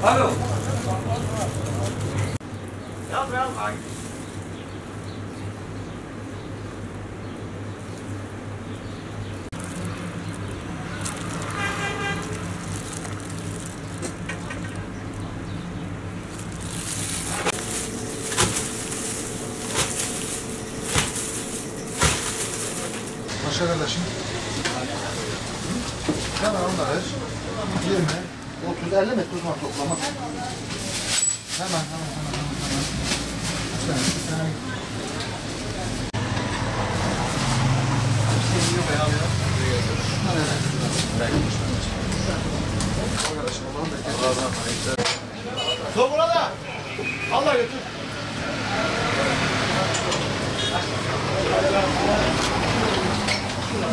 Alo. Başa kardeşim. Hemen onları 20, 30, 50 metre uzman toplama. Hemen. Sen. Dur burada. Allah götür.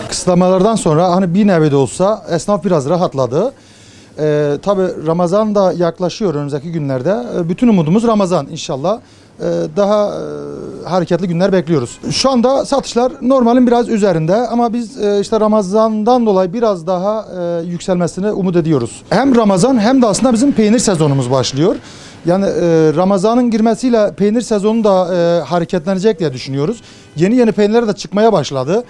Kısıtlamalardan sonra hani bir nevi de olsa esnaf biraz rahatladı. Tabii Ramazan da yaklaşıyor önümüzdeki günlerde. Bütün umudumuz Ramazan inşallah. Daha hareketli günler bekliyoruz. Şu anda satışlar normalin biraz üzerinde ama biz işte Ramazan'dan dolayı biraz daha yükselmesini umut ediyoruz. Hem Ramazan hem de aslında bizim peynir sezonumuz başlıyor. Yani Ramazan'ın girmesiyle peynir sezonu da hareketlenecek diye düşünüyoruz. Yeni peynirler de çıkmaya başladı.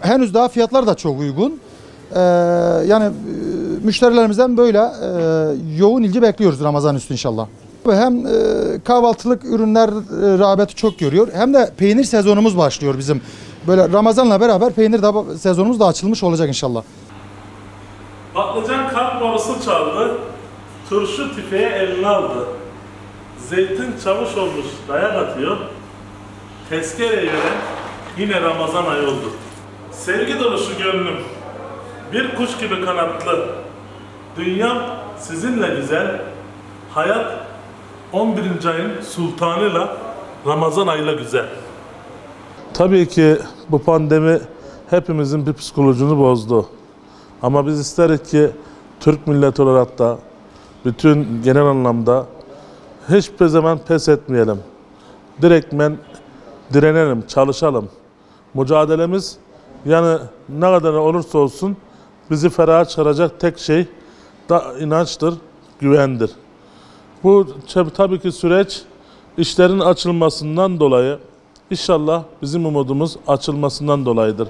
Henüz daha fiyatlar da çok uygun. Yani müşterilerimizden böyle yoğun ilgi bekliyoruz Ramazan üstü inşallah. Hem kahvaltılık ürünler rağbeti çok görüyor hem de peynir sezonumuz başlıyor bizim. Böyle Ramazan'la beraber peynir sezonumuz da açılmış olacak inşallah. Patlıcan kalp borusu çaldı, turşu tüfeği eline aldı. Zeytin çavuş olmuş dayak atıyor, tezkereye göre yine Ramazan ayı oldu. Sevgi dolu şu gönlüm, bir kuş gibi kanatlı, dünyam sizinle güzel, hayat 11. ayın sultanıyla Ramazan ayıyla güzel. Tabii ki bu pandemi hepimizin bir psikolojisini bozdu. Ama biz isteriz ki Türk milleti olarak da bütün genel anlamda hiçbir zaman pes etmeyelim. Direktmen direnelim, çalışalım. Mücadelemiz yani ne kadar olursa olsun bizi feraha çıkaracak tek şey da inançtır, güvendir. Bu tabii ki süreç işlerin açılmasından dolayı inşallah bizim umudumuz açılmasından dolayıdır.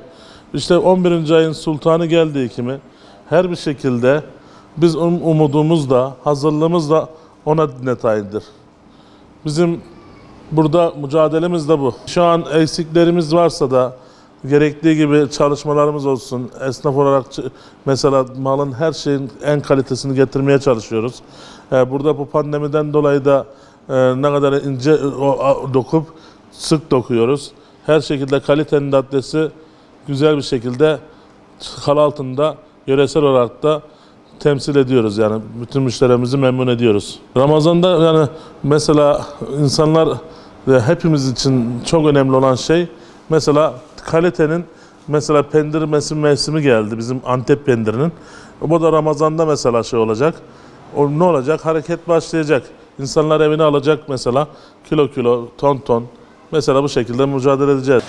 İşte 11. ayın sultanı geldiği kimi her bir şekilde biz umudumuz da hazırlığımız da ona netaydır. Bizim burada mücadelemiz de bu. Şu an eksiklerimiz varsa da gerektiği gibi çalışmalarımız olsun. Esnaf olarak mesela malın her şeyin en kalitesini getirmeye çalışıyoruz. Burada bu pandemiden dolayı da ne kadar ince dokup sık dokuyoruz. Her şekilde kalitenin adresi güzel bir şekilde kal altında yöresel olarak da temsil ediyoruz yani bütün müşterimizi memnun ediyoruz. Ramazan'da yani mesela insanlar hepimiz için çok önemli olan şey mesela kalitenin mesela pendir mevsimi geldi bizim Antep pendirinin. Bu da Ramazan'da mesela şey olacak. O ne olacak? Hareket başlayacak. İnsanlar evine alacak mesela kilo ton mesela bu şekilde mücadele edeceğiz.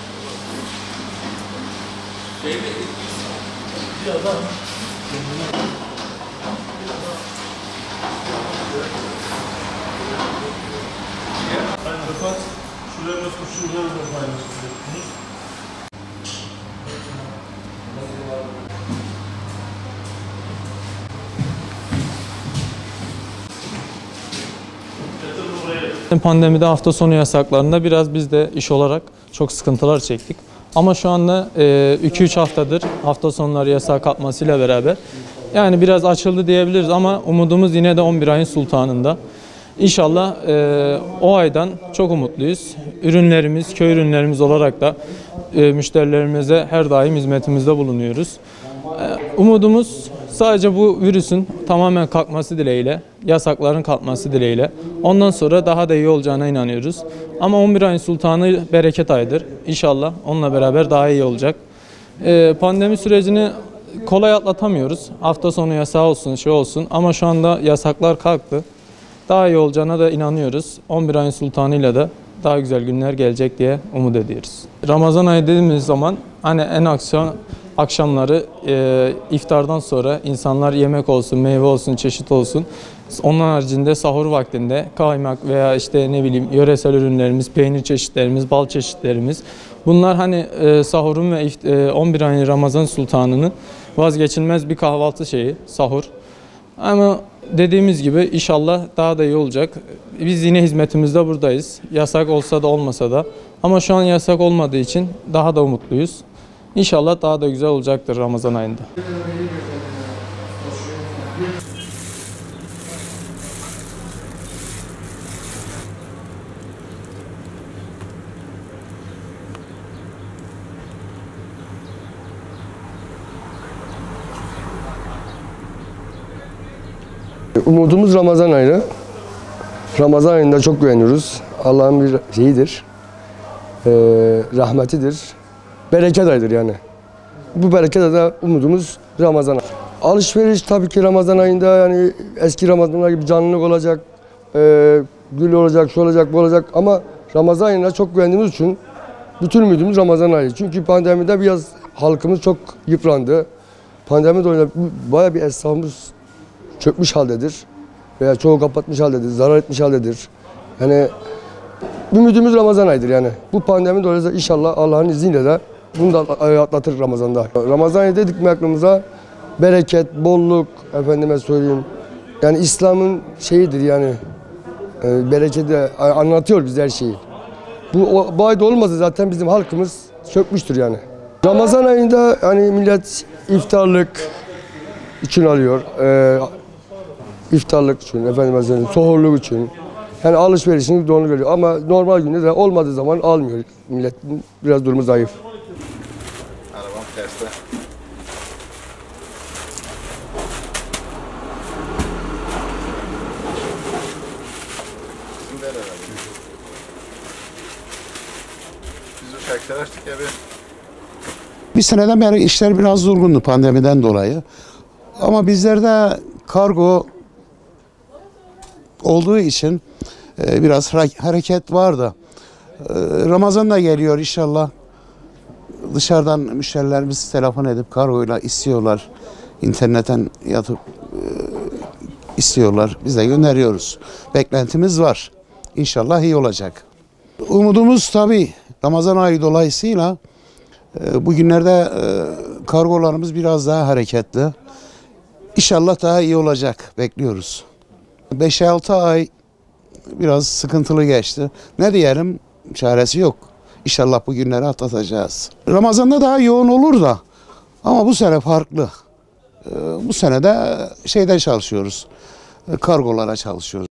Rıfat, şuraya mesela şuraya da paylaşıyorsunuz. Pandemide hafta sonu yasaklarında biraz biz de iş olarak çok sıkıntılar çektik. Ama şu anda 2-3 haftadır hafta sonları yasağı kalkmasıyla beraber yani biraz açıldı diyebiliriz ama umudumuz yine de 11 ayın sultanında. İnşallah o aydan çok umutluyuz. Ürünlerimiz, köy ürünlerimiz olarak da müşterilerimize her daim hizmetimizde bulunuyoruz. Umudumuz sadece bu virüsün tamamen kalkması dileğiyle, yasakların kalkması dileğiyle. Ondan sonra daha da iyi olacağına inanıyoruz. Ama 11 ayın sultanı bereket ayıdır. İnşallah onunla beraber daha iyi olacak. Pandemi sürecini kolay atlatamıyoruz. Hafta sonu yasağı olsun, şey olsun ama şu anda yasaklar kalktı. Daha iyi olacağına da inanıyoruz. 11 ayın sultanıyla da daha güzel günler gelecek diye umut ediyoruz. Ramazan ayı dediğimiz zaman hani en akşamları iftardan sonra insanlar yemek olsun, meyve olsun, çeşit olsun. Onun haricinde sahur vaktinde kaymak veya işte ne bileyim yöresel ürünlerimiz, peynir çeşitlerimiz, bal çeşitlerimiz. Bunlar hani sahurun ve 11 ayın Ramazan sultanının vazgeçilmez bir kahvaltı şeyi, sahur. Ama dediğimiz gibi inşallah daha da iyi olacak. Biz yine hizmetimizde buradayız. Yasak olsa da olmasa da. Ama şu an yasak olmadığı için daha da umutluyuz. İnşallah daha da güzel olacaktır Ramazan ayında. Umudumuz Ramazan ayı. Ramazan ayında çok güveniyoruz. Allah'ın bir şeyidir, rahmetidir, bereket ayıdır yani. Bu bereket ayında umudumuz Ramazan ayı. Alışveriş tabii ki Ramazan ayında yani eski Ramazanlar gibi canlılık olacak, gül olacak, şu olacak, bu olacak ama Ramazan ayına çok güvendiğimiz için bütün ümidimiz Ramazan ayı. Çünkü pandemide biraz halkımız çok yıprandı. Pandemi dolayısıyla bayağı bir esnafımız çökmüş haldedir veya çoğu kapatmış haldedir, zarar etmiş haldedir. Yani ümidimiz Ramazan ayıdır yani. Bu pandemi dolayısıyla inşallah Allah'ın izniyle de bunu da atlatır Ramazan'da. Ramazan ayı dedik mi aklımıza bereket, bolluk, efendime söyleyeyim. Yani İslam'ın şeyidir yani bereketi anlatıyor bize her şeyi. Bu ayda olmasa zaten bizim halkımız çökmüştür yani. Ramazan ayında hani millet iftarlık için alıyor. İftarlık için, efendim söyleyeyim, suhurluk için. Yani alışverişini doğru görüyor ama normal günde de olmadığı zaman almıyor. Millet biraz durumu zayıf. Arabam terste. Bizim de herhalde. Biz o şarkıları açtık ya Bir seneden beri işler biraz durgundu pandemiden dolayı. Ama bizlerde kargo olduğu için biraz hareket vardı. Ramazan da geliyor inşallah. Dışarıdan müşterilerimiz telefon edip kargoyla istiyorlar. İnternetten yatıp istiyorlar. Biz de gönderiyoruz. Beklentimiz var. İnşallah iyi olacak. Umudumuz tabii Ramazan ayı dolayısıyla bugünlerde kargolarımız biraz daha hareketli. İnşallah daha iyi olacak. Bekliyoruz. 5-6 ay biraz sıkıntılı geçti. Ne diyelim? Çaresi yok. İnşallah bu günleri atlatacağız. Ramazan'da daha yoğun olur da ama bu sene farklı. Bu sene de şeyden çalışıyoruz. Kargolara çalışıyoruz.